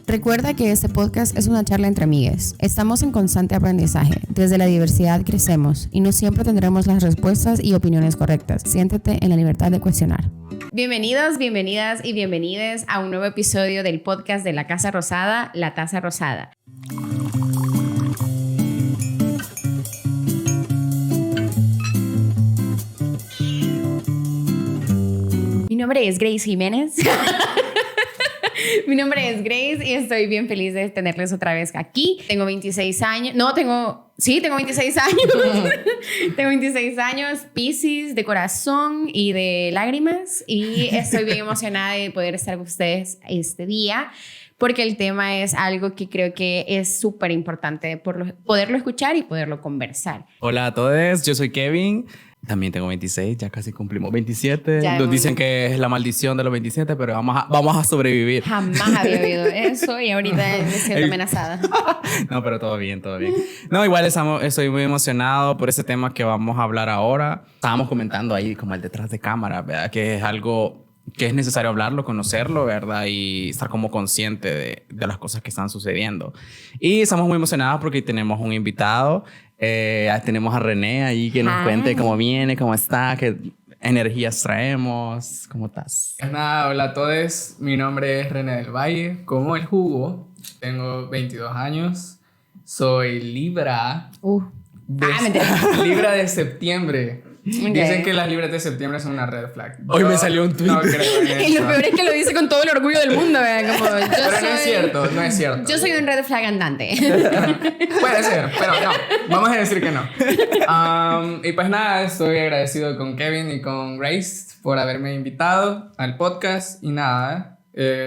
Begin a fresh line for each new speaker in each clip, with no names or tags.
Recuerda que este podcast es una charla entre amigues. Estamos en constante aprendizaje. Desde la diversidad crecemos y no siempre tendremos las respuestas y opiniones correctas. Siéntete en la libertad de cuestionar. Bienvenidos, bienvenidas y bienvenides a un nuevo episodio del podcast de La Casa Rosada, La Taza Rosada. Mi nombre es Grace Jiménez. Mi nombre es Grace y estoy bien feliz de tenerles otra vez aquí. Tengo 26 años. Tengo 26 años. Tengo 26 años, Piscis de corazón y de lágrimas. Y estoy bien emocionada de poder estar con ustedes este día, porque el tema es algo que creo que es súper importante poderlo escuchar y poderlo conversar.
Hola a todos, yo soy Kevin. También tengo 26, ya casi cumplimos 27. Nos dicen que es la maldición de los 27, pero vamos a sobrevivir.
Jamás había oído eso y ahorita me siento amenazada.
No, pero todo bien, todo bien. No, igual estoy muy emocionado por ese tema que vamos a hablar ahora. Estábamos comentando ahí como el detrás de cámara, ¿verdad? Que es algo que es necesario hablarlo, conocerlo, ¿verdad? Y estar como consciente de las cosas que están sucediendo. Y estamos muy emocionados porque tenemos un invitado. Tenemos a René ahí que nos cuente cómo viene, cómo está, qué energías traemos. ¿Cómo estás?
Nada, hola a todos. Mi nombre es René del Valle, como el jugo. Tengo 22 años. Soy Libra. Libra de septiembre. Okay. Dicen que las libras de septiembre son una red flag.
Hoy me salió un tweet.
No creo en eso.
Y lo peor es que lo dice con todo el orgullo del mundo, ¿verdad? Como,
no es cierto.
Yo soy un red flag andante.
Puede ser, pero no. Vamos a decir que no. Y pues nada, estoy agradecido con Kevin y con Grace por haberme invitado al podcast. Y nada,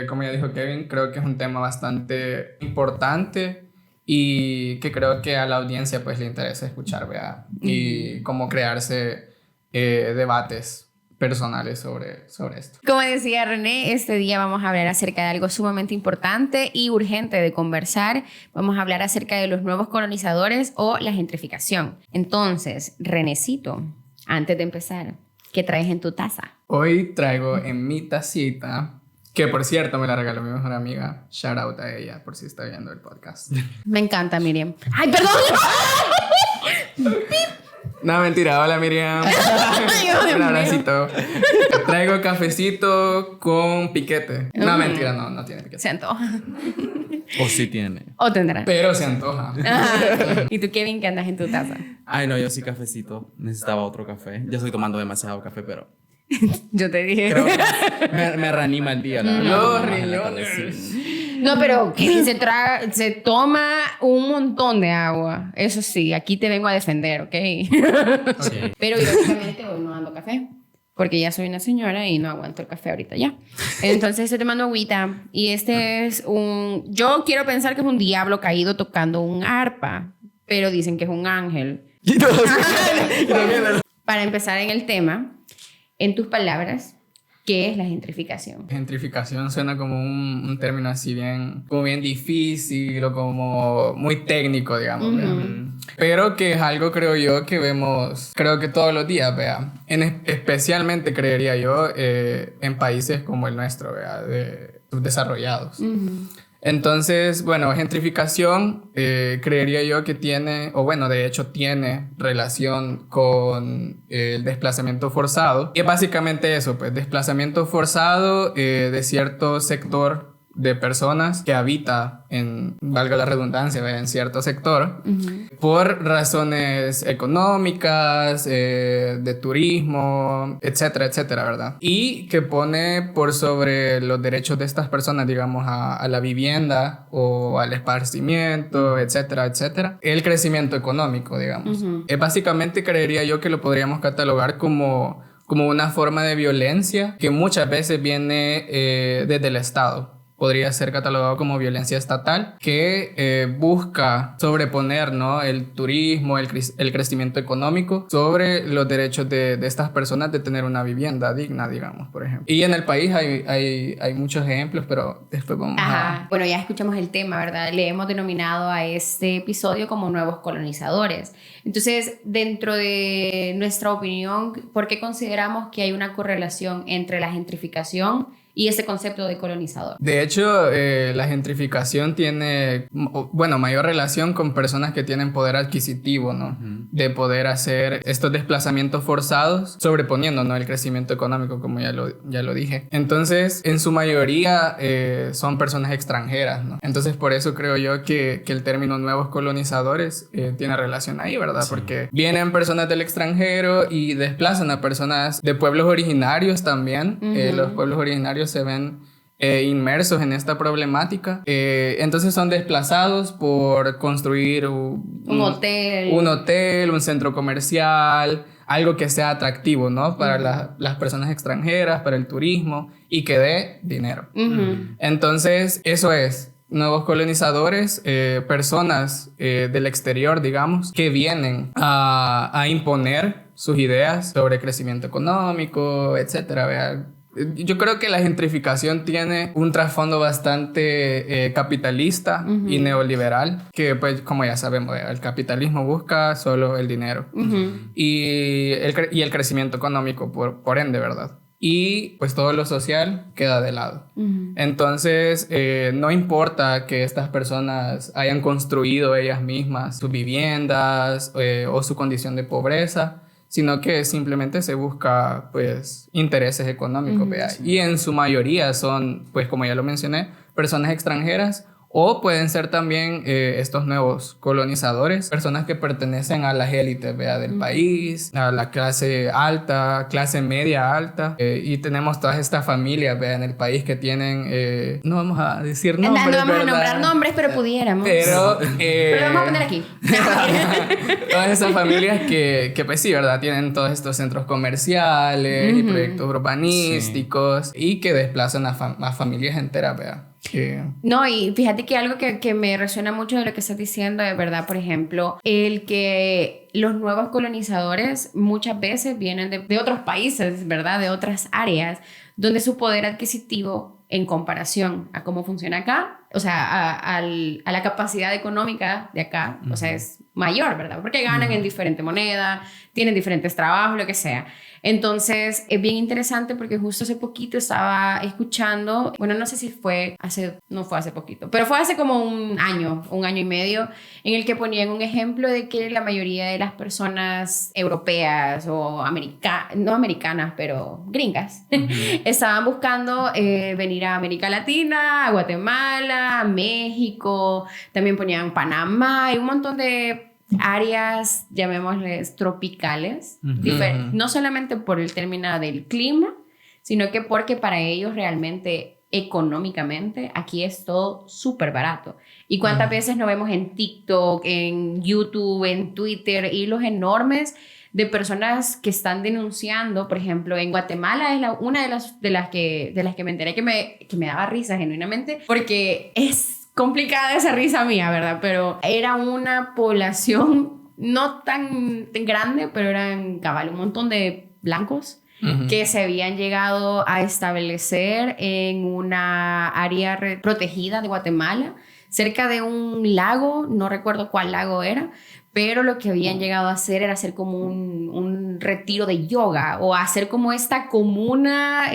como ya dijo Kevin, creo que es un tema bastante importante y que creo que a la audiencia pues le interesa escuchar, ¿verdad? Y cómo crearse debates personales sobre esto.
Como decía René, este día vamos a hablar acerca de algo sumamente importante y urgente de conversar. Vamos a hablar acerca de los nuevos colonizadores o la gentrificación. Entonces, Renécito, antes de empezar, ¿qué traes en tu taza?
Hoy traigo en mi tacita, que por cierto me la regaló mi mejor amiga. Shout out a ella por si está viendo el podcast.
Me encanta, Miriam. ¡Ay, perdón!
No, mentira. Hola, Miriam. Un abracito. Traigo cafecito con piquete. No, mentira, no tiene piquete.
Se antoja.
O sí tiene.
O tendrá.
Pero se antoja.
¿Y tú, Kevin, qué andas en tu taza?
Ay, no, yo sí cafecito. Necesitaba otro café. Ya estoy tomando demasiado café, pero...
Yo te dije.
Creo que me reanima el día.
Los riñones.
No, pero Kevin se toma un montón de agua. Eso sí, aquí te vengo a defender, ¿ok?
Sí.
Pero irónicamente hoy no ando café, porque ya soy una señora y no aguanto el café ahorita ya. Entonces estoy tomando agüita y este es yo quiero pensar que es un diablo caído tocando un arpa, pero dicen que es un ángel. Para empezar en el tema, en tus palabras, ¿qué es la gentrificación?
Gentrificación suena como un término así bien difícil o como muy técnico, digamos. Pero que es algo, creo yo, que vemos, creo que todos los días, vea. Especialmente, creería yo, en países como el nuestro, vea, de subdesarrollados. Entonces, bueno, gentrificación creería yo que tiene, o bueno, de hecho tiene relación con el desplazamiento forzado. Y es básicamente eso, pues, desplazamiento forzado de cierto sector de personas que habita valga la redundancia, en cierto sector, por razones económicas, de turismo, etcétera, etcétera, ¿verdad? Y que pone por sobre los derechos de estas personas, digamos, a la vivienda o al esparcimiento, etcétera, etcétera, el crecimiento económico, digamos. Básicamente creería yo que lo podríamos catalogar como una forma de violencia que muchas veces viene desde el Estado. Podría ser catalogado como violencia estatal que busca sobreponer, ¿no?, el turismo, el crecimiento económico sobre los derechos de estas personas de tener una vivienda digna, digamos, por ejemplo. Y en el país hay muchos ejemplos, pero después vamos a...
Bueno, ya escuchamos el tema, ¿verdad? Le hemos denominado a este episodio como nuevos colonizadores. Entonces, dentro de nuestra opinión, ¿por qué consideramos que hay una correlación entre la gentrificación y ese concepto de colonizador.
De hecho, la gentrificación tiene, bueno, mayor relación con personas que tienen poder adquisitivo, ¿no? De poder hacer estos desplazamientos forzados, sobreponiendo, ¿no? El crecimiento económico, como ya lo dije. Entonces, en su mayoría son personas extranjeras, ¿no? Entonces, por eso creo yo que el término nuevos colonizadores tiene relación ahí, ¿verdad? Sí. Porque vienen personas del extranjero y desplazan a personas de pueblos originarios también. Los pueblos originarios se ven inmersos en esta problemática. Entonces son desplazados por construir un hotel, un centro comercial, algo que sea atractivo, ¿no? Para las personas extranjeras, para el turismo y que dé dinero. Entonces, eso es. Nuevos colonizadores, personas del exterior, digamos, que vienen a imponer sus ideas sobre crecimiento económico, etcétera. Vea. Yo creo que la gentrificación tiene un trasfondo bastante capitalista y neoliberal, que pues como ya sabemos, el capitalismo busca solo el dinero y el crecimiento económico por ende, ¿verdad? Y pues todo lo social queda de lado. Entonces, no importa que estas personas hayan construido ellas mismas sus viviendas o su condición de pobreza, sino que simplemente se busca pues intereses económicos, sí. Y en su mayoría son, pues como ya lo mencioné, personas extranjeras, o pueden ser también estos nuevos colonizadores, personas que pertenecen a las élites del país, a la clase alta, clase media alta, y tenemos todas estas familias en el país que tienen, no vamos a decir nombres,
no vamos a nombrar nombres, pero pudiéramos.
Pero
lo vamos a poner aquí.
Todas esas familias que pues sí, ¿verdad? Tienen todos estos centros comerciales y proyectos urbanísticos, y que desplazan a familias enteras,
No, y fíjate que algo que me resuena mucho de lo que estás diciendo es verdad, por ejemplo, el que los nuevos colonizadores muchas veces vienen de otros países, ¿verdad? De otras áreas, donde su poder adquisitivo en comparación a cómo funciona acá, o sea, a la capacidad económica de acá, o sea, es mayor, ¿verdad? Porque ganan en diferente moneda, tienen diferentes trabajos, lo que sea. Entonces, es bien interesante porque justo hace poquito estaba escuchando, bueno, no sé si no fue hace poquito, pero fue hace como un año y medio, en el que ponían un ejemplo de que la mayoría de las personas europeas o no americanas, pero gringas, estaban buscando venir a América Latina, a Guatemala, a México, también ponían Panamá y un montón de áreas, llamémosles tropicales, no solamente por el término del clima, sino que porque para ellos realmente económicamente aquí es todo súper barato. Y cuántas veces nos vemos en TikTok, en YouTube, en Twitter, hilos enormes de personas que están denunciando. Por ejemplo, en Guatemala es una de las que me enteré que me daba risa genuinamente, porque es complicada esa risa mía, ¿verdad? Pero era una población no tan grande, pero eran cabal un montón de blancos que se habían llegado a establecer en una área protegida de Guatemala, cerca de un lago, no recuerdo cuál lago era, pero lo que habían llegado a hacer era hacer como un retiro de yoga o hacer como esta comuna,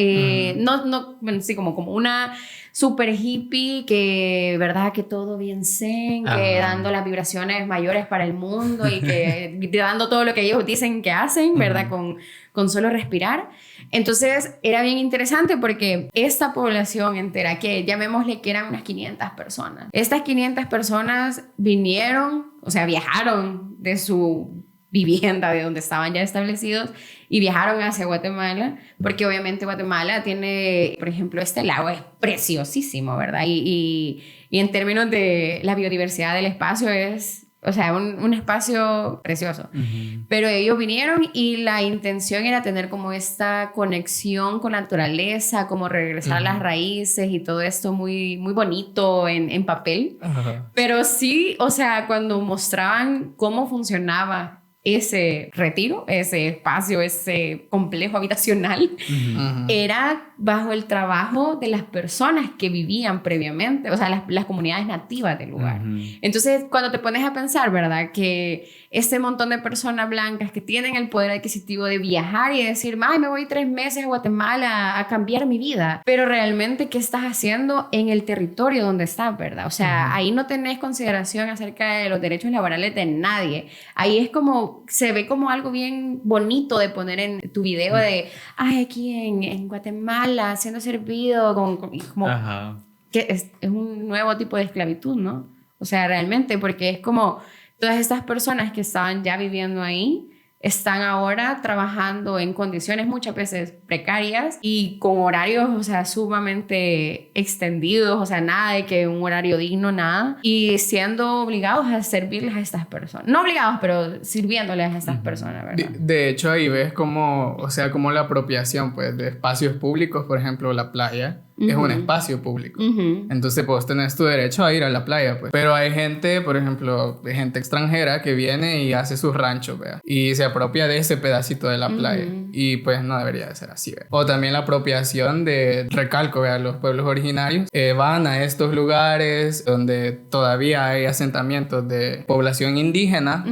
como una super hippie que, ¿verdad? Que todo bien zen, que dando las vibraciones mayores para el mundo y que dando todo lo que ellos dicen que hacen, ¿verdad? Con solo respirar. Entonces era bien interesante porque esta población entera, que llamémosle que eran unas 500 personas, estas 500 personas viajaron de su vivienda, de donde estaban ya establecidos, y viajaron hacia Guatemala, porque obviamente Guatemala tiene, por ejemplo, este lago es preciosísimo, ¿verdad? Y en términos de la biodiversidad del espacio es, o sea, un espacio precioso. Pero ellos vinieron y la intención era tener como esta conexión con la naturaleza, como regresar a las raíces y todo esto muy, muy bonito en papel. Pero sí, o sea, cuando mostraban cómo funcionaba ese retiro, ese espacio, ese complejo habitacional, era bajo el trabajo de las personas que vivían previamente, o sea, las comunidades nativas del lugar. Entonces, cuando te pones a pensar, ¿verdad? Que ese montón de personas blancas que tienen el poder adquisitivo de viajar y decir, ay, me voy 3 meses a Guatemala a cambiar mi vida, pero realmente, ¿qué estás haciendo en el territorio donde estás, verdad? O sea, ahí no tenés consideración acerca de los derechos laborales de nadie. Ahí es como, se ve como algo bien bonito de poner en tu video de, ay, aquí en Guatemala, siendo servido, como que es un nuevo tipo de esclavitud, ¿no? O sea, realmente, porque es como todas estas personas que estaban ya viviendo ahí, están ahora trabajando en condiciones muchas veces precarias y con horarios, o sea, sumamente extendidos, o sea, nada de que un horario digno, nada, y siendo obligados a servirles a estas personas. No obligados, pero sirviéndoles a estas personas, ¿verdad?
De hecho, ahí ves como, o sea, como la apropiación, pues, de espacios públicos, por ejemplo, la playa, es un espacio público. Entonces, pues, tenés tu derecho a ir a la playa, pues. Pero hay gente, por ejemplo, gente extranjera que viene y hace sus ranchos, ¿vea? Y se apropia de ese pedacito de la playa. Y, pues, no debería de ser así, ¿vea? O también la apropiación de, recalco, ¿vea? Los pueblos originarios van a estos lugares donde todavía hay asentamientos de población indígena.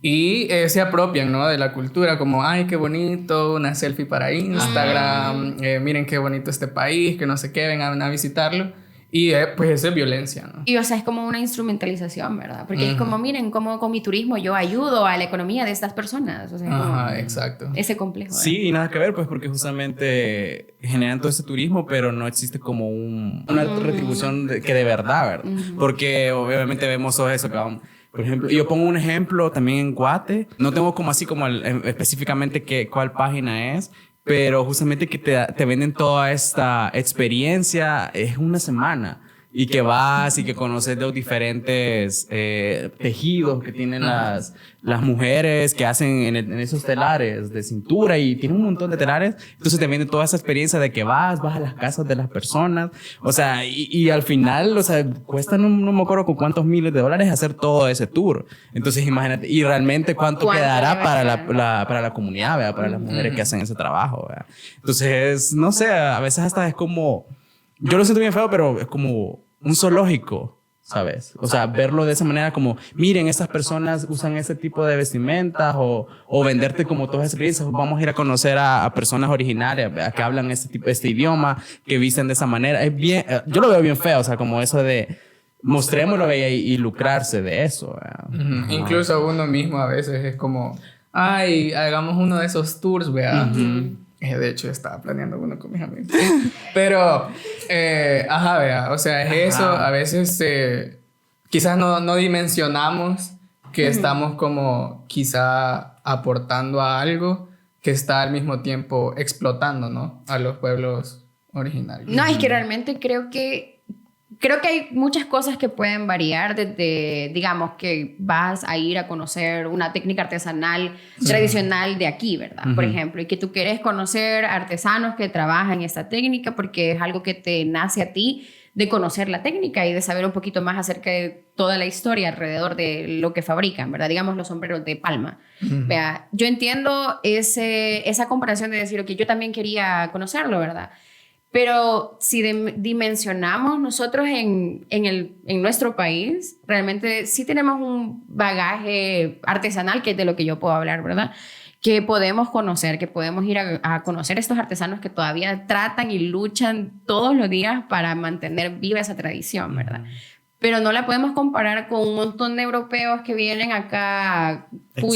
Y se apropian, ¿no? De la cultura, como, ay, qué bonito, una selfie para Instagram, miren qué bonito este país, que no sé qué, vengan a visitarlo. Y pues eso es violencia, ¿no?
Y o sea, es como una instrumentalización, ¿verdad? Porque es como, miren, cómo con mi turismo yo ayudo a la economía de estas personas. O sea, como
exacto.
Ese complejo.
Sí, y nada que ver, pues, porque justamente generan todo ese turismo, pero no existe como una retribución que de verdad, ¿verdad? Porque obviamente vemos todo eso que vamos... Por ejemplo, yo pongo un ejemplo también en Guate. No tengo como así como específicamente cuál página es, pero justamente que te venden toda esta experiencia es una semana. Y que vas y que conoces los diferentes tejidos que tienen las mujeres que hacen en esos telares de cintura y tienen un montón de telares. Entonces te viene toda esa experiencia de que vas a las casas de las personas. O sea, y al final, o sea, cuesta no me acuerdo con cuántos miles de dólares hacer todo ese tour. Entonces imagínate, y realmente cuánto quedará para la comunidad, ¿verdad? Para las mujeres que hacen ese trabajo, ¿verdad? Entonces, no sé, a veces hasta es como... Yo lo siento bien feo, pero es como un zoológico, ¿sabes? O sea, verlo de esa manera como, miren, estas personas usan ese tipo de vestimentas o venderte como todas esas experiencias. Vamos a ir a conocer a personas originarias que hablan este idioma, que visten de esa manera. Es bien, yo lo veo bien feo, o sea, como eso de mostrémoslo y lucrarse de eso.
Incluso uno mismo a veces es como, ay, hagamos uno de esos tours, ¿vea? De hecho, estaba planeando uno con mis amigos. Pero, vea, o sea, es eso. A veces quizás no dimensionamos que estamos como quizá aportando a algo que está al mismo tiempo explotando, ¿no? A los pueblos originarios.
No, es que realmente creo que hay muchas cosas que pueden variar desde, digamos, que vas a ir a conocer una técnica artesanal tradicional de aquí, ¿verdad? Por ejemplo, y que tú quieres conocer artesanos que trabajan esta técnica porque es algo que te nace a ti de conocer la técnica y de saber un poquito más acerca de toda la historia alrededor de lo que fabrican, ¿verdad? Digamos, los sombreros de palma. Vea, yo entiendo esa comparación de decir, ok, yo también quería conocerlo, ¿verdad? Pero si dimensionamos nosotros en nuestro país, realmente sí tenemos un bagaje artesanal, que es de lo que yo puedo hablar, ¿verdad? Que podemos conocer, que podemos ir a conocer estos artesanos que todavía tratan y luchan todos los días para mantener viva esa tradición, ¿verdad? Pero no la podemos comparar con un montón de europeos que vienen acá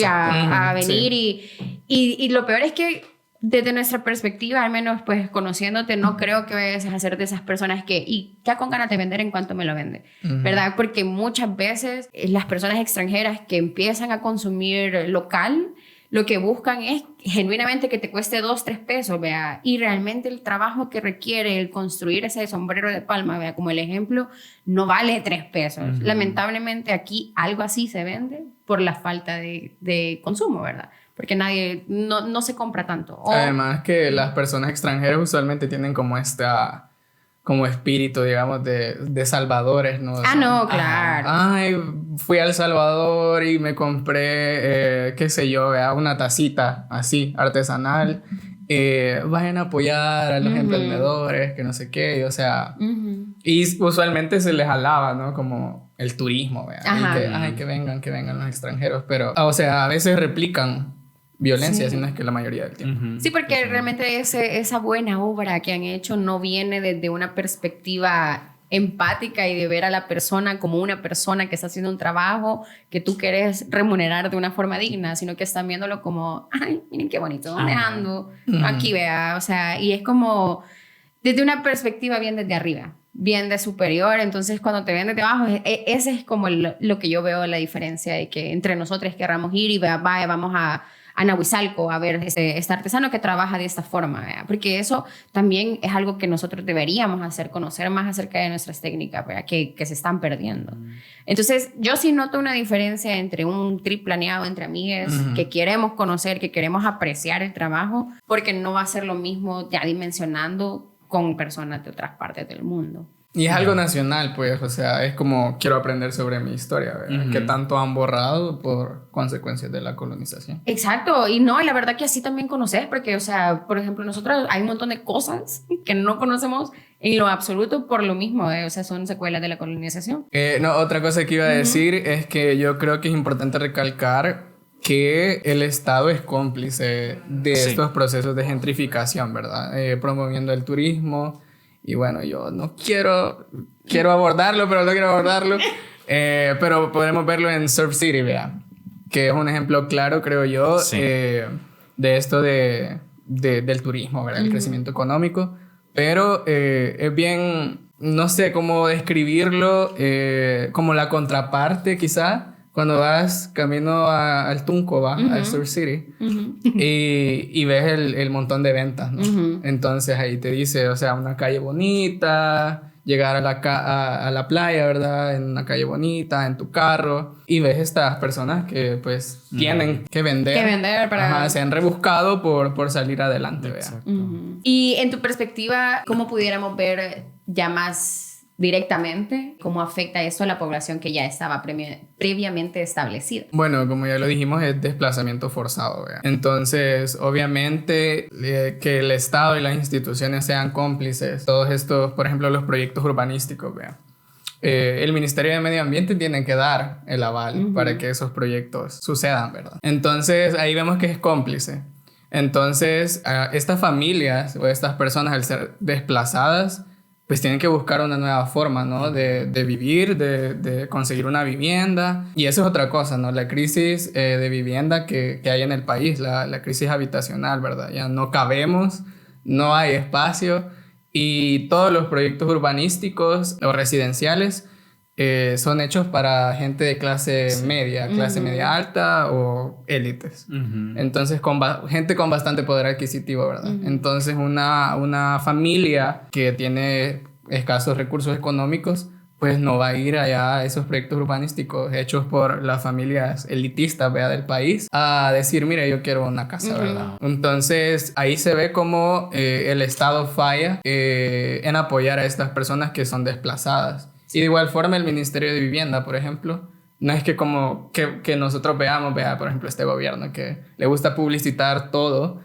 a venir y lo peor es que desde nuestra perspectiva, al menos pues conociéndote, no creo que vayas a ser de esas personas que, y ya con ganas de vender en cuanto me lo vende, ¿verdad? Porque muchas veces las personas extranjeras que empiezan a consumir local, lo que buscan es genuinamente que te cueste 2, 3 pesos, vea, y realmente el trabajo que requiere el construir ese sombrero de palma, vea, como el ejemplo, no vale 3 pesos. Lamentablemente aquí algo así se vende por la falta de consumo, ¿verdad? Porque nadie, no se compra tanto.
Además que las personas extranjeras usualmente tienen como como espíritu, digamos, de salvadores, ¿no?
Ah, no, claro.
Ay, fui a El Salvador y me compré, qué sé yo, vea, una tacita así, artesanal. Vayan a apoyar a los emprendedores, que no sé qué, o sea... Y usualmente se les alaba, ¿no? Como el turismo, vea. Y que vengan los extranjeros. Pero, o sea, a veces replican violencia, si no es que la mayoría del tiempo.
Sí, porque realmente esa buena obra que han hecho no viene desde una perspectiva empática y de ver a la persona como una persona que está haciendo un trabajo que tú quieres remunerar de una forma digna, sino que están viéndolo como, ay, miren qué bonito, ¿dónde ando? Aquí vea, o sea, y es como desde una perspectiva bien desde arriba, bien de superior. Entonces cuando te ven desde abajo, ese es como lo que yo veo la diferencia de que entre nosotros querramos ir y vaya, vamos a Nahuizalco a ver este artesano que trabaja de esta forma, ¿verdad? Porque eso también es algo que nosotros deberíamos hacer, conocer más acerca de nuestras técnicas, ¿verdad? Que se están perdiendo. Entonces, yo sí noto una diferencia entre un trip planeado entre amigas que queremos conocer, que queremos apreciar el trabajo, porque no va a ser lo mismo ya dimensionando con personas de otras partes del mundo.
Y es algo nacional, pues, o sea, es como quiero aprender sobre mi historia, ¿verdad? Que tanto han borrado por consecuencias de la colonización.
Exacto, y no, y la verdad que así también conoces, porque, o sea, por ejemplo, nosotros hay un montón de cosas que no conocemos en lo absoluto por lo mismo, o sea, son secuelas de la colonización.
No, otra cosa que iba a decir es que yo creo que es importante recalcar que el Estado es cómplice de estos procesos de gentrificación, ¿verdad? Promoviendo el turismo. Y bueno, yo no quiero abordarlo, pero no quiero abordarlo. Pero podemos verlo en Surf City, vea. Que es un ejemplo claro, creo yo, de esto del turismo, ¿verdad? El crecimiento económico. Pero es bien, no sé cómo describirlo, como la contraparte quizá. Cuando vas camino al Tunco, al Surf City, y ves el montón de ventas, ¿no? Entonces ahí te dice, o sea, una calle bonita, llegar a la playa, ¿verdad? En una calle bonita, en tu carro, y ves estas personas que pues tienen que vender.
Que vender para...
se han rebuscado por salir adelante, ¿verdad?
Y en tu perspectiva, ¿cómo pudiéramos ver ya más directamente cómo afecta eso a la población que ya estaba previamente establecida?
Bueno, como ya lo dijimos, es desplazamiento forzado, ¿verdad? Entonces, obviamente, que el Estado y las instituciones sean cómplices. Todos estos, por ejemplo, los proyectos urbanísticos, ¿verdad? El Ministerio de Medio Ambiente tiene que dar el aval para que esos proyectos sucedan, ¿verdad? Entonces, ahí vemos que es cómplice. Entonces, estas familias o estas personas, al ser desplazadas, pues tienen que buscar una nueva forma, ¿no? De vivir, de conseguir una vivienda. Y eso es otra cosa, ¿no? La crisis de vivienda que hay en el país, la crisis habitacional, ¿verdad? Ya no cabemos, no hay espacio, y todos los proyectos urbanísticos o residenciales son hechos para gente de clase media, clase media alta o élites. Entonces, gente con bastante poder adquisitivo, ¿verdad? Entonces, una familia que tiene escasos recursos económicos, pues no va a ir allá a esos proyectos urbanísticos hechos por las familias elitistas, ¿verdad? Del país a decir, mire, yo quiero una casa, ¿verdad? Entonces, ahí se ve como el Estado falla en apoyar a estas personas que son desplazadas. Y de igual forma el Ministerio de Vivienda, por ejemplo, no es que como que nosotros veamos, por ejemplo, este gobierno que le gusta publicitar todo,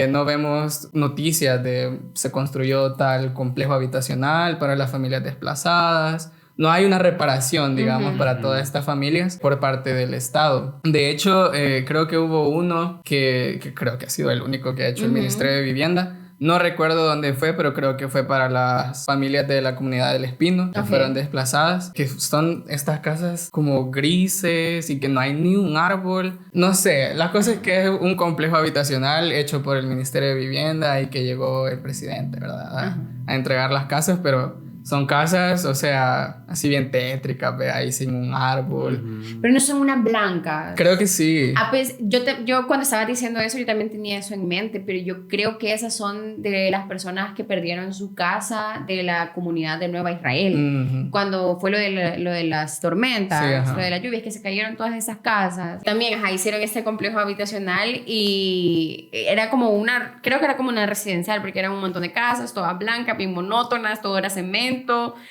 no vemos noticias de se construyó tal complejo habitacional para las familias desplazadas. No hay una reparación, digamos, para todas estas familias por parte del Estado. De hecho, creo que hubo uno que creo que ha sido el único que ha hecho el Ministerio de Vivienda. No recuerdo dónde fue, pero creo que fue para las familias de la comunidad del Espino que fueron desplazadas, que son estas casas como grises y que no hay ni un árbol. No sé, la cosa es que es un complejo habitacional hecho por el Ministerio de Vivienda y que llegó el presidente, ¿verdad? A entregar las casas, pero son casas, o sea, así bien tétricas, ve, ahí sin un árbol.
Pero no son unas blancas.
Creo que sí.
Ah, pues yo cuando estaba diciendo eso, yo también tenía eso en mente, pero yo creo que esas son de las personas que perdieron su casa de la comunidad de Nueva Israel. Cuando fue lo de las tormentas, lo de las lluvias, que se cayeron todas esas casas. También hicieron este complejo habitacional y era como creo que era como una residencial, porque eran un montón de casas, todas blancas, bien monótonas, todo era cemento.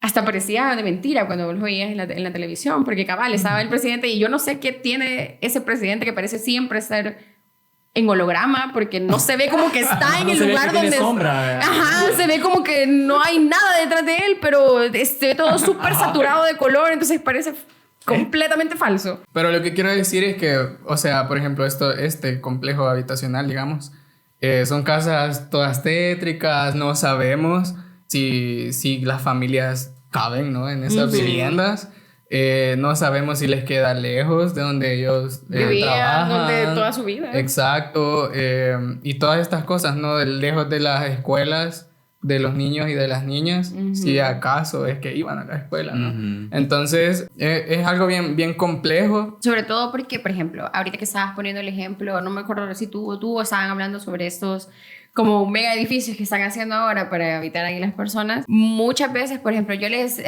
Hasta parecía de mentira cuando vos lo veías en la televisión, porque cabal, estaba el presidente y yo no sé qué tiene ese presidente que parece siempre estar en holograma, porque no se ve como que está en el lugar donde...
sombra.
Ajá, se ve como que no hay nada detrás de él, pero esté todo súper saturado de color, entonces parece completamente falso.
Pero lo que quiero decir es que, o sea, por ejemplo, este complejo habitacional, digamos, son casas todas tétricas, no sabemos si las familias caben, ¿no? En esas viviendas. No sabemos si les queda lejos de donde ellos trabajan.
Donde toda su vida.
Exacto. Y todas estas cosas, ¿no? Lejos de las escuelas de los niños y de las niñas, si acaso es que iban a la escuela, ¿no? Entonces, es algo bien, bien complejo.
Sobre todo porque, por ejemplo, ahorita que estabas poniendo el ejemplo, no me acuerdo si tú estaban hablando sobre estos como mega edificios que están haciendo ahora para habitar ahí las personas. Muchas veces, por ejemplo,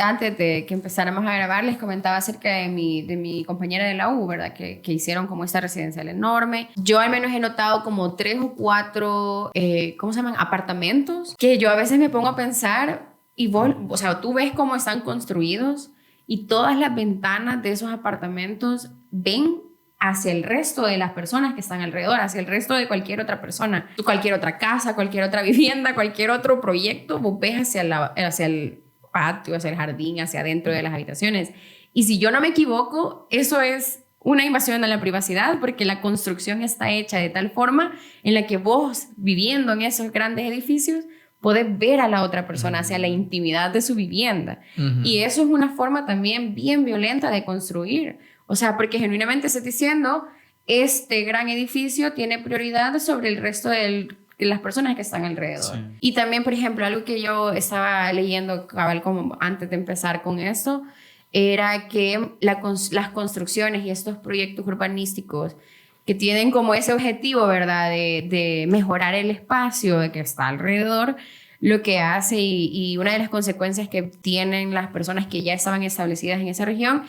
antes de que empezáramos a grabar, les comentaba acerca de mi compañera de la U, ¿verdad? Que hicieron como esta residencial enorme. Yo al menos he notado como 3 o 4, ¿cómo se llaman? Apartamentos, que yo a veces me pongo a pensar y o sea, tú ves cómo están construidos y todas las ventanas de esos apartamentos ven hacia el resto de las personas que están alrededor, hacia el resto de cualquier otra persona, cualquier otra casa, cualquier otra vivienda, cualquier otro proyecto, vos ves hacia el patio, hacia el jardín, hacia adentro de las habitaciones. Y si yo no me equivoco, eso es una invasión a la privacidad, porque la construcción está hecha de tal forma en la que vos, viviendo en esos grandes edificios, podés ver a la otra persona hacia la intimidad de su vivienda. Y eso es una forma también bien violenta de construir. O sea, porque genuinamente estás diciendo, este gran edificio tiene prioridad sobre el resto de las personas que están alrededor. Sí. Y también, por ejemplo, algo que yo estaba leyendo cabal como antes de empezar con esto, era que las construcciones y estos proyectos urbanísticos que tienen como ese objetivo, ¿verdad? De mejorar el espacio de que está alrededor, lo que hace y una de las consecuencias que tienen las personas que ya estaban establecidas en esa región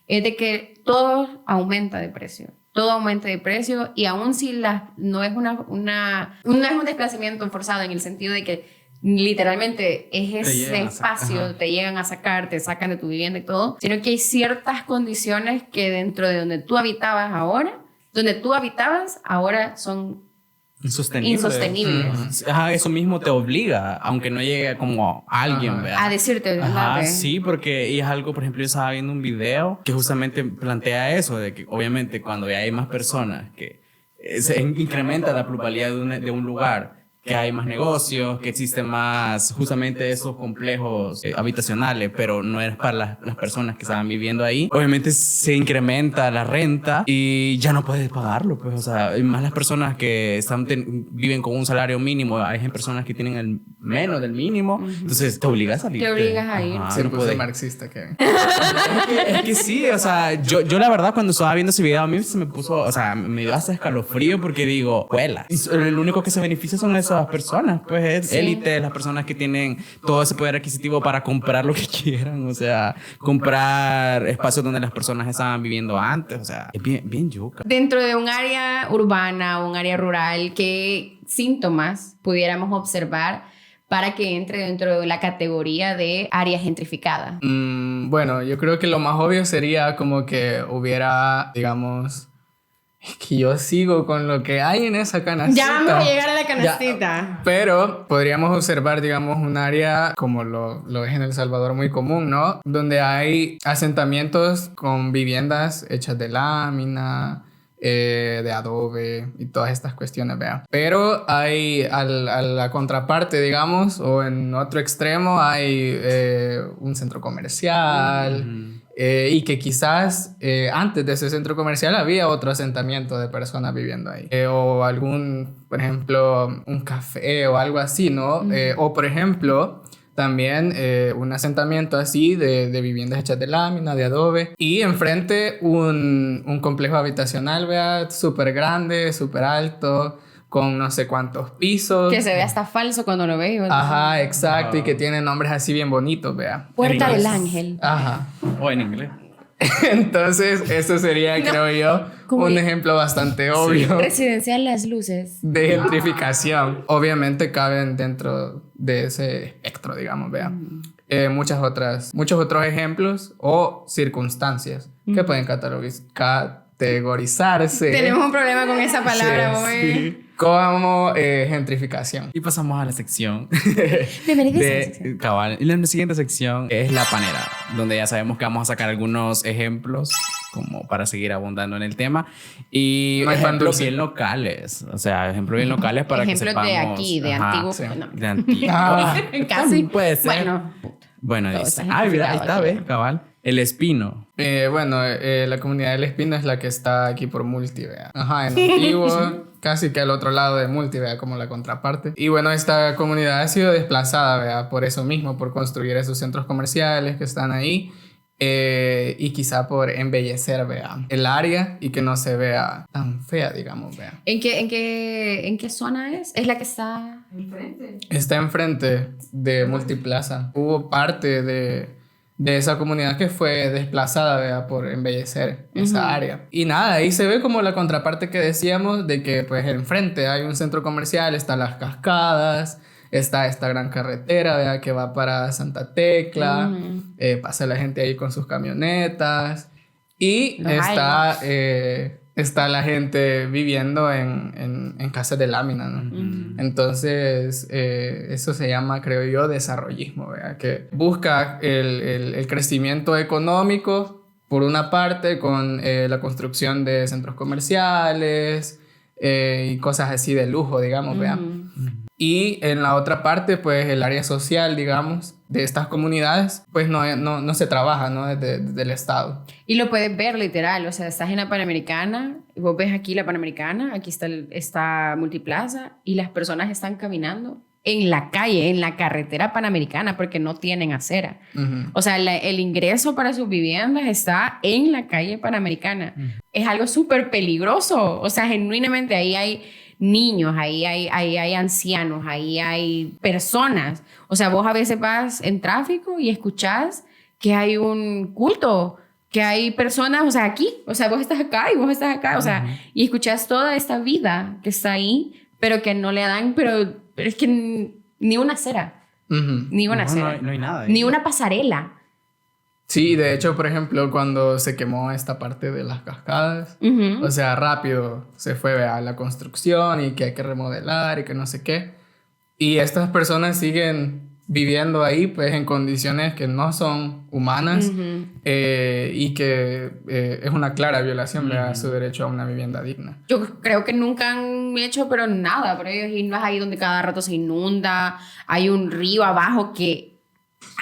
es de que todo aumenta de precio. Todo aumenta de precio y aún si no es no es un desplazamiento forzado en el sentido de que literalmente es ese espacio, te llegan a sacar, te sacan de tu vivienda y todo, sino que hay ciertas condiciones que dentro de donde tú habitabas ahora son insostenibles.
Ajá, eso mismo te obliga, aunque no llegue como alguien, ¿verdad?
A decirte, ¿verdad?
Sí, porque es algo, por ejemplo, yo estaba viendo un video que justamente plantea eso, de que obviamente cuando hay más personas, que se incrementa la plusvalía de un lugar, que hay más negocios, que existen más justamente esos complejos habitacionales, pero no es para las personas que estaban viviendo ahí. Obviamente se incrementa la renta y ya no puedes pagarlo, pues, o sea, más las personas que viven con un salario mínimo, hay personas que tienen menos del mínimo, entonces te obligas a salir.
Te obligas a ir.
Se puso marxista, Kevin.
Es que sí, o sea, yo la verdad cuando estaba viendo ese video a mí se me puso, o sea, me dio hasta escalofrío porque digo, huela. El único que se beneficia son esas personas, pues es élite, las personas que tienen todo ese poder adquisitivo para comprar lo que quieran, o sea, comprar espacios donde las personas estaban viviendo antes, o sea, es bien yuca.
Dentro de un área urbana o un área rural, ¿qué síntomas pudiéramos observar para que entre dentro de la categoría de área gentrificada?
Bueno, yo creo que lo más obvio sería como que hubiera, digamos... Es que yo sigo con lo que hay en esa canastita.
Ya vamos a llegar a la canastita.
Ya, pero podríamos observar, digamos, un área como lo es en El Salvador muy común, ¿no? Donde hay asentamientos con viviendas hechas de lámina, de adobe y todas estas cuestiones, vea. Pero hay a la contraparte, digamos, o en otro extremo hay un centro comercial. Y que quizás antes de ese centro comercial había otro asentamiento de personas viviendo ahí. O algún, por ejemplo, un café o algo así, ¿no? O por ejemplo, también un asentamiento así de viviendas hechas de lámina, de adobe. Y enfrente un complejo habitacional, vea, súper grande, súper alto, con no sé cuántos pisos.
Que se ve hasta falso cuando lo veo.
Ajá, exacto. Y que tiene nombres así bien bonitos, vea.
Puerta del Ángel.
Ajá.
O en inglés.
Entonces, eso sería, creo yo, un ejemplo bastante obvio
Residencial Las Luces.
de gentrificación. Obviamente caben dentro de ese espectro, digamos, vea. Muchos otros ejemplos o circunstancias que pueden categorizarse.
Tenemos un problema con esa palabra hoy.
Sí, como gentrificación.
Y pasamos a la sección
Bienvenidos a la sección.
cabal. Y la siguiente sección es la panera, donde ya sabemos que vamos a sacar algunos ejemplos como para seguir abundando en el tema y
No hay pan
ejemplos
dulce.
bien locales, o sea, ejemplos bien locales para que
Ejemplos
sepamos.
de aquí, de
Ajá,
antiguo.
sí.
No.
de antiguo.
Casi.
Puede ser. Bueno,
todo
dice.
está
Ay, mira, ahí está,
gentrificado aquí.
¿ves? Cabal. El Espino.
La comunidad del Espino es la que está aquí por Multi, vea. Ajá, en Antiguo, casi que al otro lado de Multi, vea, como la contraparte. Y bueno, esta comunidad ha sido desplazada, vea, por eso mismo, por construir esos centros comerciales que están ahí. Y quizá por embellecer, vea, el área y que no se vea tan fea, digamos, vea.
¿En qué zona es? ¿Es la que está
Enfrente.
Está enfrente de Multiplaza. Hubo parte de esa comunidad que fue desplazada, vea, por embellecer esa área. Y nada, ahí se ve como la contraparte que decíamos de que pues enfrente hay un centro comercial, están las cascadas, está esta gran carretera, vea, que va para Santa Tecla, pasa la gente ahí con sus camionetas y
Los
está la gente viviendo en casas de lámina, ¿no? Entonces, eso se llama, creo yo, desarrollismo, ¿verdad? Que busca el crecimiento económico, por una parte, con la construcción de centros comerciales y cosas así de lujo, digamos, ¿verdad? Y en la otra parte, pues, el área social, digamos, de estas comunidades, pues no se trabaja, ¿no? Desde el Estado.
Y lo puedes ver literal, o sea, estás en la Panamericana, y vos ves aquí la Panamericana, aquí está Multiplaza, y las personas están caminando en la calle, en la carretera Panamericana, porque no tienen acera. O sea, el ingreso para sus viviendas está en la calle Panamericana. Es algo súper peligroso, o sea, genuinamente ahí hay niños, ahí hay ancianos, ahí hay personas. O sea, vos a veces vas en tráfico y escuchás que hay un culto, que hay personas, o sea, aquí, o sea, vos estás acá y vos estás acá, o sea, y escuchás toda esta vida que está ahí, pero que no le dan, pero es que ni una acera, ni una acera,
No hay nada. ahí.
ni una pasarela.
Sí, de hecho, por ejemplo, cuando se quemó esta parte de las cascadas, o sea, rápido se fue a la construcción y que hay que remodelar y que no sé qué. Y estas personas siguen viviendo ahí, pues, en condiciones que no son humanas y que es una clara violación de su derecho a una vivienda digna.
Yo creo que nunca han hecho, pero nada por ellos. Y no es ahí donde cada rato se inunda. Hay un río abajo que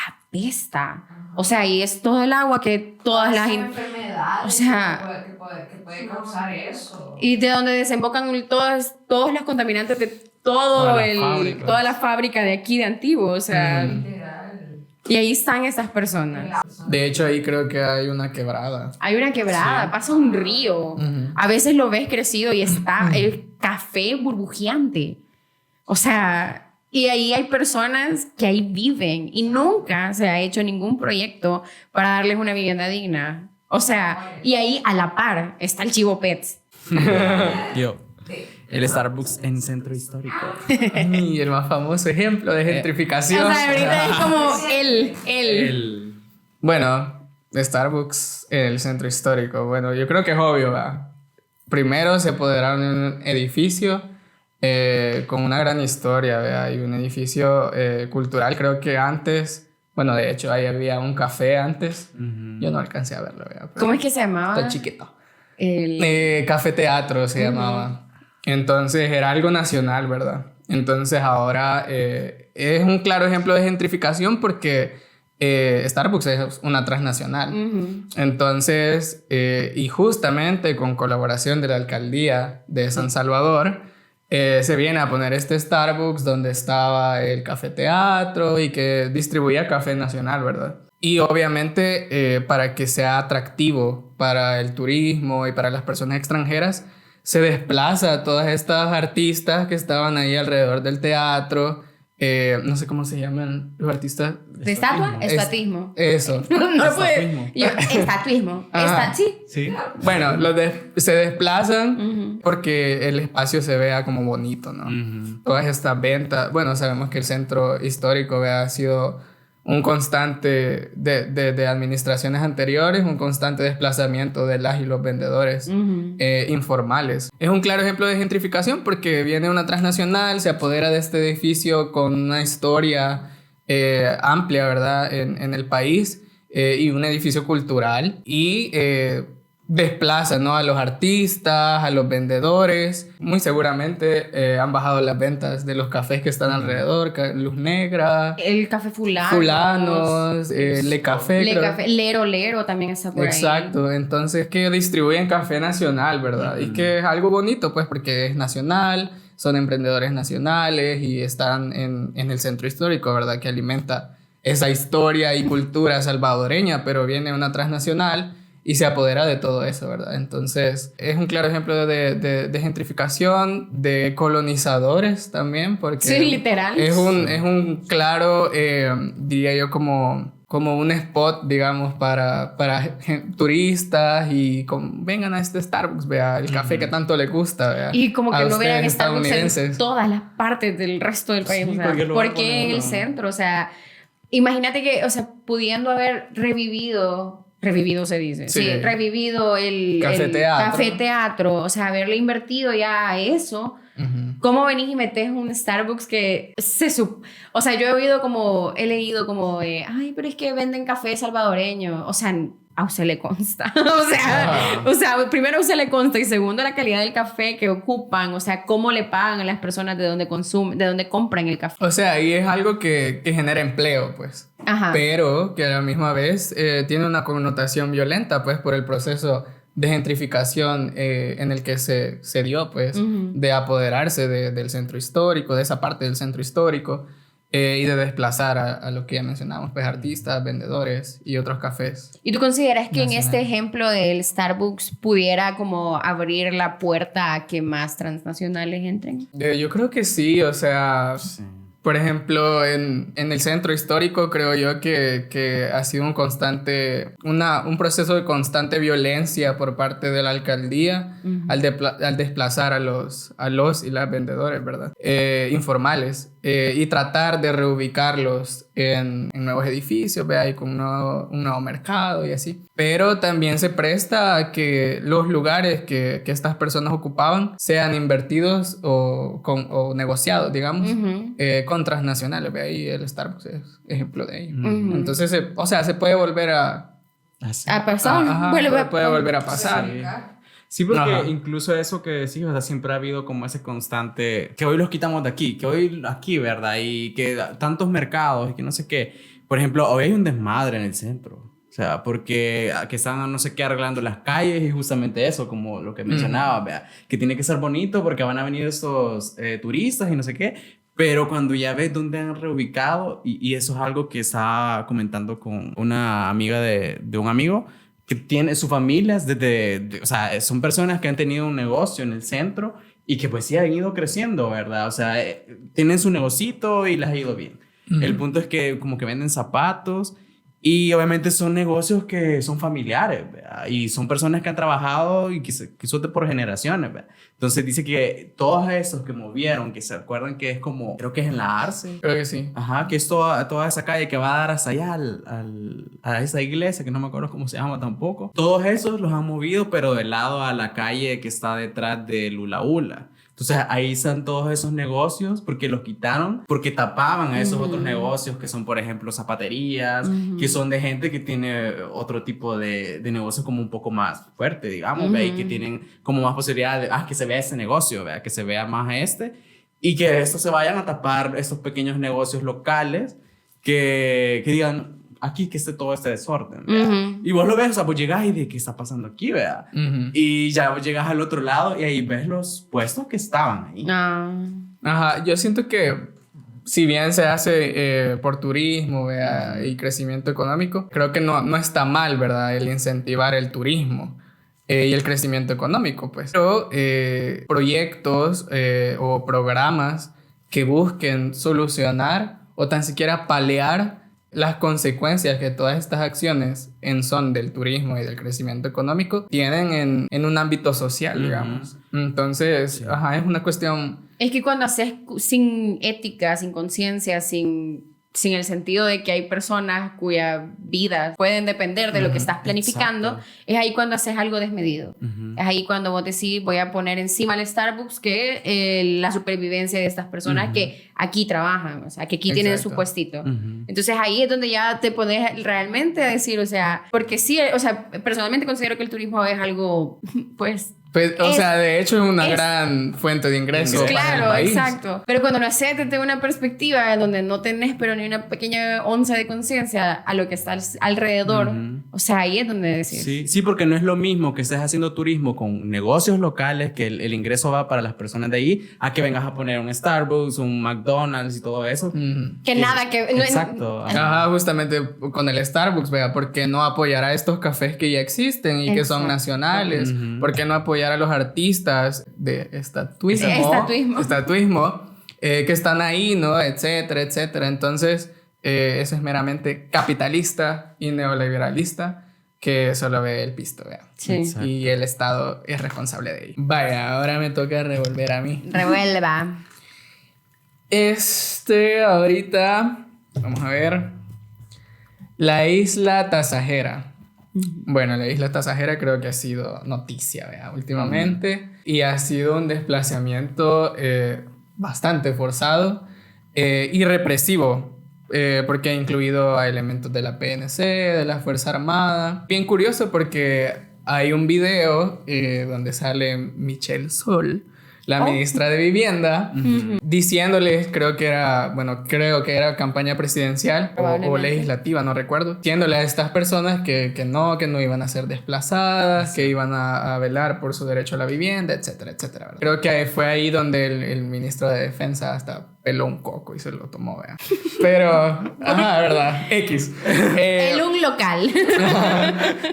apesta. O sea, y es todo el agua que todas las...
enfermedades,
o sea,
que puede causar eso.
Y de donde desembocan todos los contaminantes de toda la fábrica de aquí de Antiguo. O sea,
Literal.
y ahí están estas personas.
De hecho, ahí creo que hay una quebrada.
Hay una quebrada, pasa un río. A veces lo ves crecido y está el café burbujeante. O sea... Y ahí hay personas que ahí viven y nunca se ha hecho ningún proyecto para darles una vivienda digna. O sea, y ahí a la par está el Chivo Pets.
Yo. El Starbucks en centro histórico.
Y el más famoso ejemplo de gentrificación.
O sea, ahorita es como él.
Bueno, Starbucks en el centro histórico. Bueno, yo creo que es obvio, ¿va? Primero se apoderaron de un edificio con una gran historia, ¿verdad? Hay un edificio cultural, creo que antes, bueno, de hecho, ahí había un café antes. Yo no alcancé a verlo, ¿verdad? Pero
¿Cómo es que se llamaba?
está chiquito.
El...
Café Teatro se llamaba. Entonces era algo nacional, ¿verdad? Entonces ahora es un claro ejemplo de gentrificación porque Starbucks es una transnacional. Entonces, y justamente con colaboración de la alcaldía de San Salvador, se viene a poner este Starbucks donde estaba el Café Teatro y que distribuía café nacional, ¿verdad? Y obviamente para que sea atractivo para el turismo y para las personas extranjeras, se desplaza a todas estas artistas que estaban ahí alrededor del teatro. No sé cómo se llaman los artistas.
¿De estatua? Estatismo.
Eso.
No puede. Estatuismo. Sí.
Sí.
Bueno, se desplazan porque el espacio se vea como bonito, ¿no? Todas estas ventas. Bueno, sabemos que el centro histórico ha sido un constante de administraciones anteriores, un constante desplazamiento de las y los vendedores informales. Es un claro ejemplo de gentrificación porque viene una transnacional, se apodera de este edificio con una historia amplia, ¿verdad? En el país y un edificio cultural y desplaza, ¿no? A los artistas, a los vendedores. Muy seguramente han bajado las ventas de los cafés que están alrededor, Luz Negra,
El café fulano.
Fulanos, Le Café.
Le
creo.
Café. Lero también está por ahí.
Exacto, entonces que distribuyen café nacional, ¿verdad? Y que es algo bonito, pues, porque es nacional, son emprendedores nacionales y están en el centro histórico, ¿verdad? Que alimenta esa historia y cultura salvadoreña, pero viene una transnacional y se apodera de todo eso, ¿verdad? Entonces, es un claro ejemplo de gentrificación, de colonizadores también, porque...
Sí, literal.
Es un claro, diría yo, como un spot, digamos, para turistas y vengan a este Starbucks, vea, el café que tanto les gusta, vea.
Y como que
a
no vean
ustedes
Starbucks en
estadounidenses.
todas las partes del resto del país.
Sí,
O sea,
cualquier lugar
¿por qué en el
ponerlo?
centro? O sea, imagínate que, o sea, pudiendo haber revivido se dice,
Sí.
revivido el
Café Teatro.
Café Teatro, o sea, haberle invertido ya a eso. ¿Cómo venís y metes un Starbucks que o sea, yo he leído como de, ay, pero es que venden café salvadoreño, o sea, a usted le consta, o sea, primero a usted le consta y segundo la calidad del café que ocupan, o sea, cómo le pagan a las personas de donde compran el café.
O sea, ahí es algo que genera empleo, pues.
Ajá.
Pero que a la misma vez tiene una connotación violenta, pues, por el proceso de gentrificación en el que se dio, pues, de apoderarse del centro histórico, de esa parte del centro histórico, y de desplazar a lo que ya mencionamos, pues, artistas, vendedores y otros cafés.
¿Y tú consideras que en
Nacional.
este ejemplo del Starbucks pudiera como abrir la puerta a que más transnacionales entren?
Yo creo que sí, o sea... Por ejemplo, en el centro histórico creo yo que ha sido un proceso de constante violencia por parte de la alcaldía al desplazar a los y las vendedores, ¿verdad? Informales y tratar de reubicarlos en nuevos edificios, ¿ve? Ahí con un nuevo mercado y así. Pero también se presta a que los lugares que estas personas ocupaban sean invertidos o negociados, digamos, con transnacionales. Ve ahí el Starbucks es ejemplo de ello. Entonces, o sea, se puede volver a...
A personas.
Ajá, puede volver a pasar.
Sí. Sí, porque
Ajá.
incluso eso que decís, o sea, siempre ha habido como ese constante, que hoy los quitamos de aquí, que hoy aquí, ¿verdad? Y que tantos mercados y que no sé qué. Por ejemplo, hoy hay un desmadre en el centro. O sea, porque que están no sé qué arreglando las calles y justamente eso, como lo que mencionaba, ¿verdad? Que tiene que ser bonito porque van a venir estos turistas y no sé qué. Pero cuando ya ves dónde han reubicado, y eso es algo que estaba comentando con una amiga de un amigo, que tiene sus familias o sea, son personas que han tenido un negocio en el centro y que pues sí han ido creciendo, ¿verdad? O sea, tienen su negocito y les ha ido bien. El punto es que como que venden zapatos y obviamente son negocios que son familiares, ¿verdad? Y son personas que han trabajado y que son de por generaciones, ¿verdad? Entonces dice que todos esos que movieron, que se acuerdan que es como, creo que es en la Arce.
Creo que sí.
Ajá, que es toda esa calle que va a dar hasta allá a esa iglesia, que no me acuerdo cómo se llama tampoco. Todos esos los han movido, pero del lado a la calle que está detrás de Lula Ula. Entonces ahí están todos esos negocios porque los quitaron, porque tapaban a esos otros negocios que son, por ejemplo, zapaterías, que son de gente que tiene otro tipo de negocio como un poco más fuerte, digamos, ¿ve? Y que tienen como más posibilidad de que se vea ese negocio, ¿ve? Que se vea más y que estos se vayan a tapar esos pequeños negocios locales que digan, aquí que esté todo este desorden, ¿vea?
Ujú.
Y vos lo ves, o sea, vos llegás y de qué está pasando aquí, vea. Y ya vos llegas al otro lado y ahí ves los puestos que estaban ahí.
Ah.
Ajá, yo siento que si bien se hace por turismo, vea, y crecimiento económico, creo que no está mal, ¿verdad? El incentivar el turismo y el crecimiento económico, pues. Pero proyectos o programas que busquen solucionar o tan siquiera paliar las consecuencias que todas estas acciones en son del turismo y del crecimiento económico tienen en un ámbito social, digamos. Entonces, ajá, es una cuestión...
Es que cuando haces sin ética, sin conciencia, sin el sentido de que hay personas cuyas vidas pueden depender de lo que estás planificando,
exacto.
es ahí cuando haces algo desmedido. Es ahí cuando vos decís, voy a poner encima al Starbucks que la supervivencia de estas personas que aquí trabajan, o sea, que aquí tienen su
Exacto.
puestito. Entonces ahí es donde ya te pones realmente a decir, o sea, porque sí, o sea, personalmente considero que el turismo es algo, pues...
Pues, o
Es-
sea, de hecho es una
es-
gran fuente de ingreso para el
Claro,
país.
exacto. Pero cuando lo haces desde una perspectiva en donde no tenés pero ni una pequeña onza de conciencia a lo que está alrededor, o sea, ahí es donde decís.
Sí, sí, porque no es lo mismo que estés haciendo turismo con negocios locales, que el ingreso va para las personas de ahí, a que vengas a poner un Starbucks, un McDonald's y todo eso.
Que nada que... no-
Exacto.
Ajá, justamente con el Starbucks, vea, ¿por qué no apoyar a estos cafés que ya existen y que son
Exacto.
nacionales? ¿Por qué no apoyar a los artistas de estatuismo que están ahí, ¿no? Etcétera, etcétera. Entonces, eso es meramente capitalista y neoliberalista que solo ve el pisto, vea.
Sí.
Exacto.
Y el Estado es responsable de ello. Vaya, ahora me toca revolver a mí.
Revuelva.
Ahorita, vamos a ver. La isla Tasajera. Bueno, la isla Tasajera creo que ha sido noticia, ¿vea? Últimamente. Y ha sido un desplazamiento bastante forzado y represivo. Porque ha incluido a elementos de la PNC, de la Fuerza Armada. Bien curioso porque hay un video donde sale Michelle Sol, la ministra de Vivienda, diciéndoles, creo que era campaña presidencial o
Probablemente.
legislativa, no recuerdo, diciéndole a estas personas que no iban a ser desplazadas, que iban a velar por su derecho a la vivienda, etcétera, etcétera, ¿verdad? Creo que fue ahí donde el ministro de Defensa hasta peló un coco y se lo tomó, ¿verdad? Pero, ajá, ¿verdad? X.
El un local.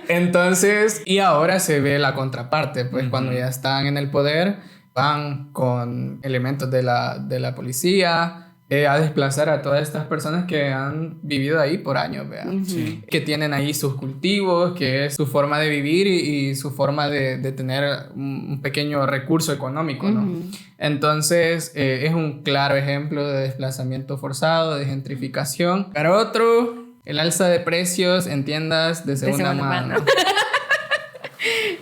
Entonces, y ahora se ve la contraparte, pues cuando ya están en el poder, van con elementos de la policía a desplazar a todas estas personas que han vivido ahí por años, vean. Que tienen ahí sus cultivos, que es su forma de vivir y su forma de tener un pequeño recurso económico, ¿no? Entonces, es un claro ejemplo de desplazamiento forzado, de gentrificación. Para otro, el alza de precios en tiendas de segunda mano.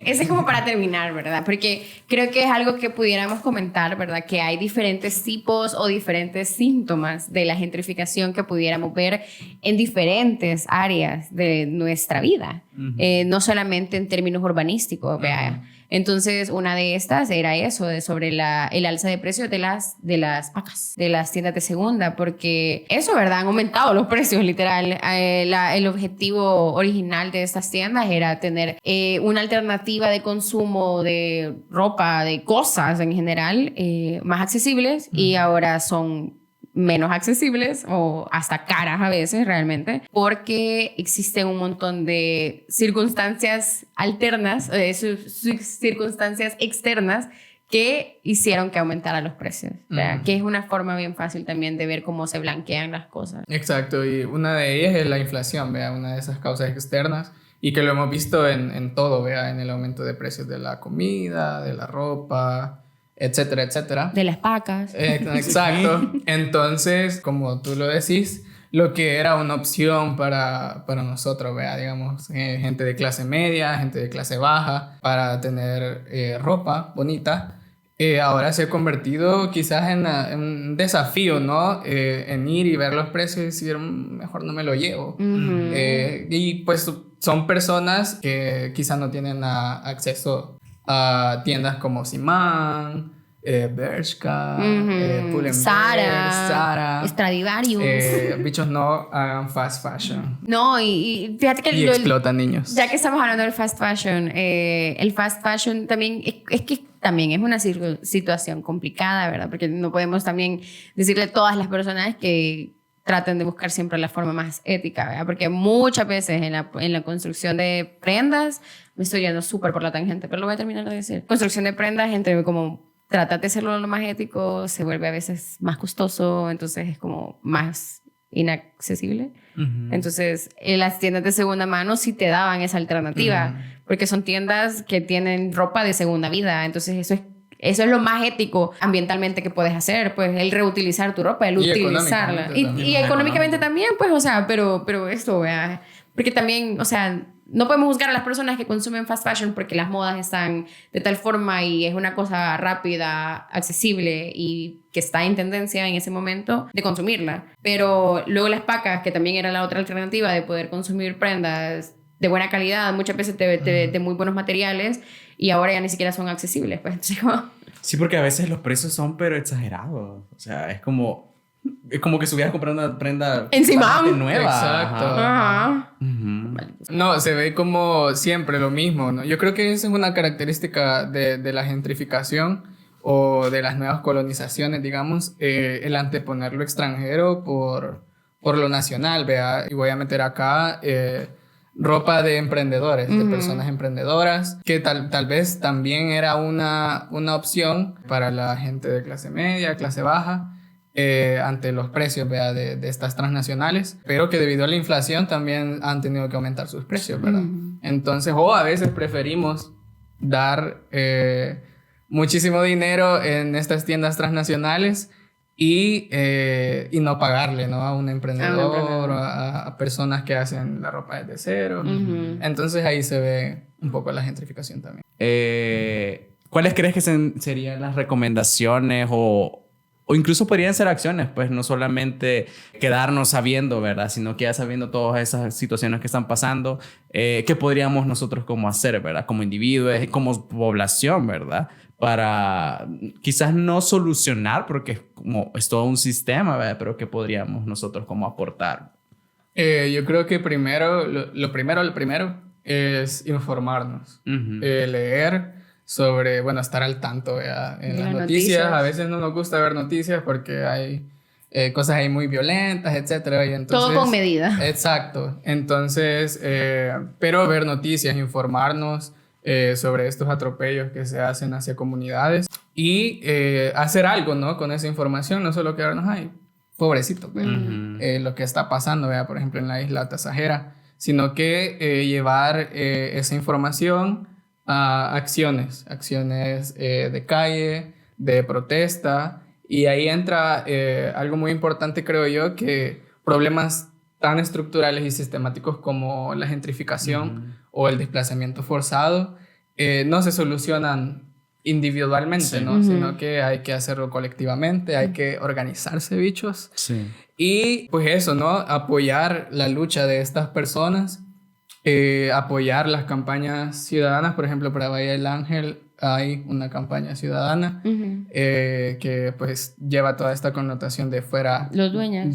Ese es como para terminar, ¿verdad? Porque creo que es algo que pudiéramos comentar, ¿verdad? Que hay diferentes tipos o diferentes síntomas de la gentrificación que pudiéramos ver en diferentes áreas de nuestra vida. No solamente en términos urbanísticos, ¿verdad? Entonces, una de estas era eso, sobre el alza de precios de las pacas, de las tiendas de segunda, porque eso, ¿verdad? Han aumentado los precios, literal. El objetivo original de estas tiendas era tener una alternativa de consumo de ropa, de cosas en general, más accesibles, y ahora son menos accesibles o hasta caras a veces realmente, porque existen un montón de circunstancias alternas, circunstancias externas que hicieron que aumentara los precios, ¿verdad? Que es una forma bien fácil también de ver cómo se blanquean las cosas.
Exacto, y una de ellas es la inflación, vea, una de esas causas externas, y que lo hemos visto en todo, vea, en el aumento de precios de la comida, de la ropa, etcétera, etcétera.
De las pacas.
Exacto. Entonces, como tú lo decís, lo que era una opción para nosotros, vea, digamos, gente de clase media, gente de clase baja, para tener ropa bonita, ahora se ha convertido quizás en un desafío, ¿no? En ir y ver los precios y decir, mejor no me lo llevo. Y pues son personas que quizás no tienen acceso a tiendas como Simán, Bershka,
Ujú.
Pull&Bear,
Zara,
Zara,
Stradivarius.
bichos no hagan fast fashion
No, y fíjate que
y explotan niños.
ya que estamos hablando del fast fashion, el fast fashion también es que también es una situación complicada, ¿verdad? Porque no podemos también decirle a todas las personas que traten de buscar siempre la forma más ética, ¿verdad? Porque muchas veces en la construcción de prendas, me estoy yendo súper por la tangente, pero lo voy a terminar de decir. Construcción de prendas, entre como tratar de hacerlo lo más ético, se vuelve a veces más costoso, entonces es como más inaccesible. Entonces, en las tiendas de segunda mano sí te daban esa alternativa, porque son tiendas que tienen ropa de segunda vida, entonces eso es lo más ético ambientalmente que puedes hacer, pues el reutilizar tu ropa, el
Y
utilizarla.
económicamente también.
Y económicamente también, pues, o sea, pero esto, ¿verdad? Porque también, o sea, no podemos juzgar a las personas que consumen fast fashion porque las modas están de tal forma y es una cosa rápida, accesible y que está en tendencia en ese momento de consumirla. Pero luego las pacas, que también era la otra alternativa de poder consumir prendas de buena calidad, muchas veces de muy buenos materiales, y ahora ya ni siquiera son accesibles. Pues entonces,
Sí, porque a veces los precios son pero exagerados. O sea, es como que estuvieras comprando una prenda
Encima.
bastante nueva.
Exacto.
Ajá.
ajá.
Ujú.
No, se ve como siempre lo mismo, ¿no? Yo creo que esa es una característica de la gentrificación o de las nuevas colonizaciones, digamos, el anteponer lo extranjero por lo nacional, vea, y voy a meter acá ropa de emprendedores, de personas emprendedoras, que tal vez también era una opción para la gente de clase media, clase baja, ante los precios, ¿verdad? De estas transnacionales, pero que debido a la inflación también han tenido que aumentar sus precios, ¿verdad? Entonces, a veces preferimos dar muchísimo dinero en estas tiendas transnacionales y no pagarle, ¿no? A un emprendedor, a personas que hacen la ropa desde cero. Entonces ahí se ve un poco la gentrificación también.
¿Cuáles crees que serían las recomendaciones o incluso podrían ser acciones? Pues no solamente quedarnos sabiendo, ¿verdad? Sino que ya sabiendo todas esas situaciones que están pasando, ¿qué podríamos nosotros como hacer, ¿verdad? Como individuos, como población, ¿verdad? Para quizás no solucionar, porque es todo un sistema, ¿verdad? Pero ¿qué podríamos nosotros como aportar?
Yo creo que primero, lo primero es informarnos, leer sobre, bueno, estar al tanto, ¿verdad? En las noticias. A veces no nos gusta ver noticias porque hay cosas ahí muy violentas, etcétera, y entonces,
todo con medida.
Exacto. Entonces, pero ver noticias, informarnos sobre estos atropellos que se hacen hacia comunidades y hacer algo, ¿no? Con esa información, no solo quedarnos ahí, pobrecito, lo que está pasando, ¿verdad? Por ejemplo, en la isla Tasajera, sino que llevar esa información a acciones de calle, de protesta, y ahí entra algo muy importante, creo yo, que problemas tan estructurales y sistemáticos como la gentrificación o el desplazamiento forzado no se solucionan individualmente, ¿no? Sino que hay que hacerlo colectivamente, hay que organizarse, bichos.
Sí.
Y pues eso, ¿no? Apoyar la lucha de estas personas, apoyar las campañas ciudadanas. Por ejemplo, para Valle del Ángel hay una campaña ciudadana que pues lleva toda esta connotación de fuera
Los dueños.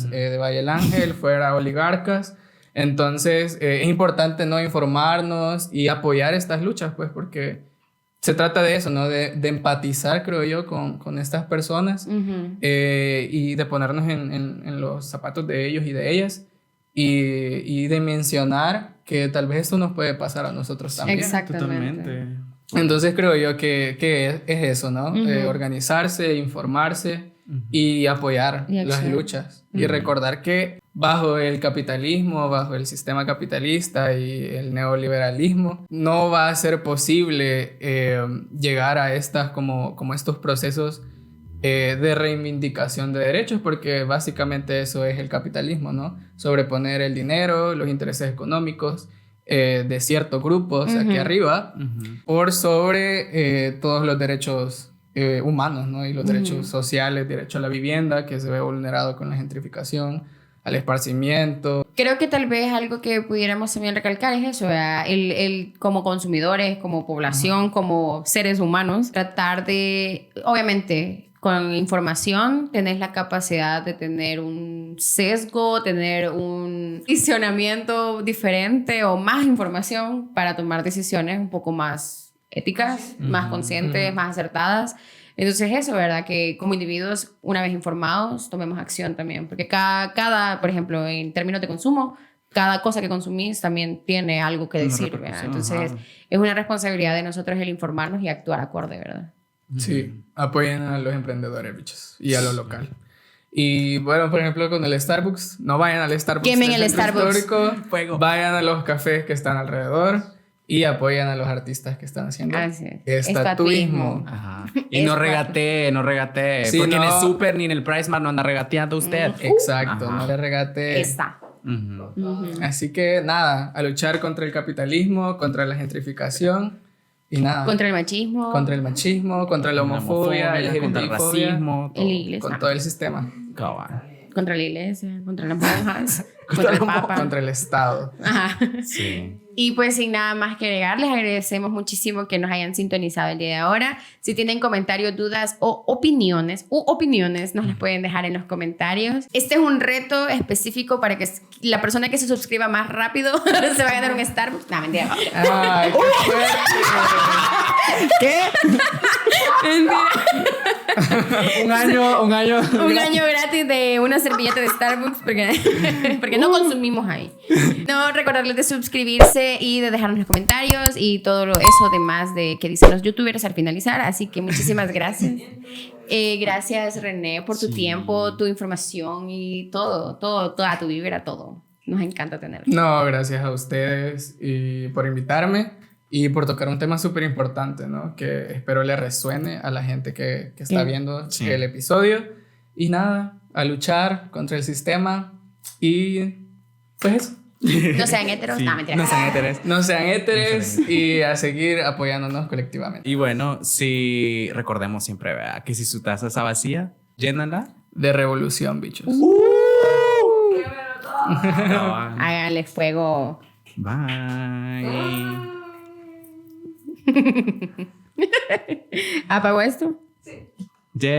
de Valle del Ángel, fuera oligarcas. Entonces es importante, ¿no? Informarnos y apoyar estas luchas, pues, porque se trata de eso, ¿no? De empatizar, creo yo, con estas personas y de ponernos en los zapatos de ellos y de ellas y de mencionar que tal vez esto nos puede pasar a nosotros también.
Exactamente.
Totalmente.
Entonces creo yo que es eso, ¿no? Organizarse, informarse y apoyar las luchas. Y recordar que bajo el capitalismo, bajo el sistema capitalista y el neoliberalismo, no va a ser posible llegar a estas como estos procesos de reivindicación de derechos, porque básicamente eso es el capitalismo, ¿no? Sobreponer el dinero, los intereses económicos de ciertos grupos aquí arriba por sobre todos los derechos humanos, ¿no? Y los derechos sociales, derecho a la vivienda que se ve vulnerado con la gentrificación, al esparcimiento,
Creo que tal vez algo que pudiéramos también recalcar es eso, ¿verdad? El como consumidores, como población, como seres humanos, tratar de, obviamente, con información tenés la capacidad de tener un sesgo, tener un posicionamiento diferente o más información para tomar decisiones un poco más éticas, más conscientes, más acertadas. Entonces eso, ¿verdad? Que como individuos, una vez informados, tomemos acción también. Porque cada, por ejemplo, en términos de consumo, cada cosa que consumís también tiene algo que
Una
decir, ¿verdad?
repercusión,
Entonces
ajá.
es una responsabilidad de nosotros el informarnos y actuar acorde, ¿verdad?
Sí, apoyen a los emprendedores, bichos, y a lo local. Y bueno, por ejemplo, con el Starbucks, no vayan al Starbucks
Quemen
del
el
centro
Starbucks.
histórico,
Fuego.
vayan a los cafés que están alrededor y apoyen a los artistas que están haciendo
Así es.
estatuismo.
Ajá. Y no regatee.
Sí,
porque en el
no.
super ni en el Price Mart no anda regateando usted.
Exacto,
Ajá.
no le regate.
Está.
Ujú.
Así que nada, a luchar contra el capitalismo, contra la gentrificación y nada.
Contra el machismo.
Contra el machismo, contra la homofobia,
contra el
LGBTfobia,
racismo,
En la iglesia.
con todo el sistema,
Cabal.
Contra la iglesia, contra las monjas, contra el papa.
contra el Estado.
Ajá.
Sí.
Y pues sin nada más que agregar, les agradecemos muchísimo que nos hayan sintonizado el día de ahora. Si tienen comentarios, dudas o opiniones, nos las pueden dejar en los comentarios. Este es un reto específico para que la persona que se suscriba más rápido se va a ganar un Starbucks. No, mentira.
¡Ay, qué fuerte!
¿Qué? un año.
Un año gratis de una servilleta de Starbucks porque no consumimos ahí. No, recordarles de suscribirse y de dejarnos los comentarios y todo eso demás de que dicen los youtubers al finalizar. Así que muchísimas gracias. Gracias, René, por tu tiempo, tu información y toda tu vibra, todo. Nos encanta tenerte.
No, gracias a ustedes y por invitarme y por tocar un tema súper importante, ¿no? Que espero le resuene a la gente que está viendo
Sí.
el episodio. Y nada, a luchar contra el sistema y pues eso.
No sean heteros.
Sí.
No, mentira.
No sean héteres.
No sean héteres y a seguir apoyándonos colectivamente.
Y bueno, si recordemos siempre, ¿verdad? Que si su taza está vacía, llénala.
De revolución, bichos.
Cabal.
Háganle fuego.
Bye.
¿Apagó esto?
Yay.